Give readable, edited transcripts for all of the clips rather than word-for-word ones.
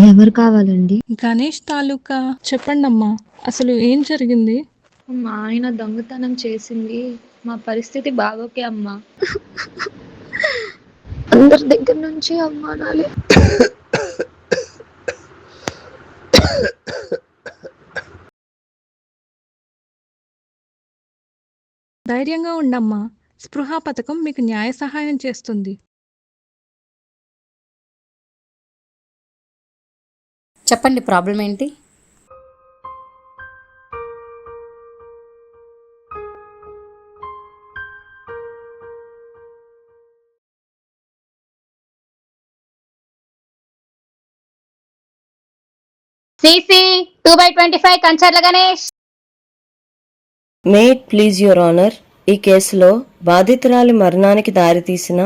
ఎవరు కావాలండి? గణేష్ తాలూకా. చెప్పండమ్మా, అసలు ఏం జరిగింది? మా ఆయన దొంగతనం చేసింది. మా పరిస్థితి బాగోకే అమ్మా. అందరి దగ్గర నుంచి అవమానాలే. ధైర్యంగా ఉండమ్మా. స్పృహ పథకం మీకు న్యాయ సహాయం చేస్తుంది. చెప్పండి, ప్రాబ్లం ఏంటి? CC 2/25 Kancharla Ganesh. May it please your honour, ఈ కేసులో బాధితురాలి మరణానికి దారితీసిన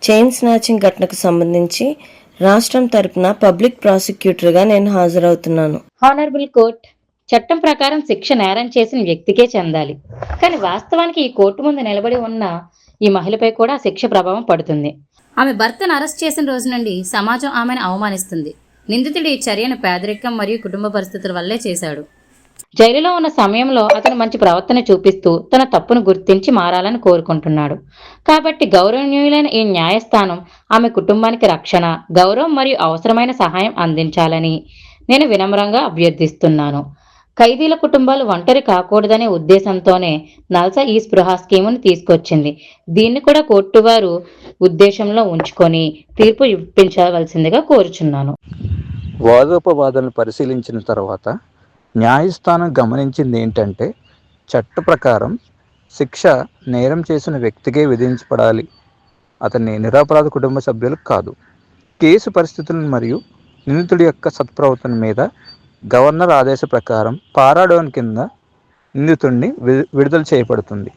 చైన్ స్నాచింగ్ ఘటనకు సంబంధించి రాష్ట్రం తరపున పబ్లిక్ ప్రాసిక్యూటర్గా నేను హాజరవుతున్నాను. హానరబుల్ కోర్ట్, చట్టం ప్రకారం శిక్ష నేరం చేసిన వ్యక్తికే చెందాలి. కానీ వాస్తవానికి ఈ కోర్టు ముందు నిలబడి ఉన్న ఈ మహిళపై కూడా శిక్ష ప్రభావం పడుతుంది. ఆమె భర్తను అరెస్ట్ చేసిన రోజు నుండి సమాజం ఆమెను అవమానిస్తుంది. నిందితుడి ఈ చర్యను పేదరికం మరియు కుటుంబ పరిస్థితుల వల్లే చేశాడు. జైలులో ఉన్న సమయంలో అతను మంచి ప్రవర్తన చూపిస్తూ తన తప్పును గుర్తించి మారాలని కోరుకుంటున్నాడు. కాబట్టి గౌరవనీయులైన ఈ న్యాయస్థానం ఆమె కుటుంబానికి రక్షణ, గౌరవం మరియు అవసరమైన సహాయం అందించాలని నేను వినమ్రంగా అభ్యర్థిస్తున్నాను. ఖైదీల కుటుంబాలు ఒంటరి కాకూడదనే ఉద్దేశంతోనే నల్సా ఈ స్పృహ స్కీమును తీసుకొచ్చింది. దీన్ని కూడా కోర్టు వారు ఉద్దేశంలో ఉంచుకొని తీర్పు ఇప్పించవలసిందిగా కోరుచున్నాను. వాదోపవాదాలను పరిశీలించిన తర్వాత న్యాయస్థానం గమనించింది ఏంటంటే, చట్ట ప్రకారం శిక్ష నేరం చేసిన వ్యక్తికే విధించబడాలి, అతని నిరపరాధ కుటుంబ సభ్యులకు కాదు. కేసు పరిస్థితులను మరియు నిందితుడి యొక్క సత్ప్రవర్తన మీద గవర్నర్ ఆదేశ ప్రకారం పారాడోన్ కింద నిందితుడిని విడుదల చేయబడుతుంది.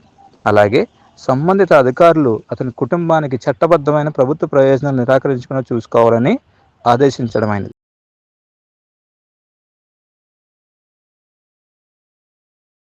అలాగే సంబంధిత అధికారులు అతని కుటుంబానికి చట్టబద్ధమైన ప్రభుత్వ ప్రయోజనాలు నిరాకరించకుండా చూసుకోవాలని ఆదేశించడమైనది.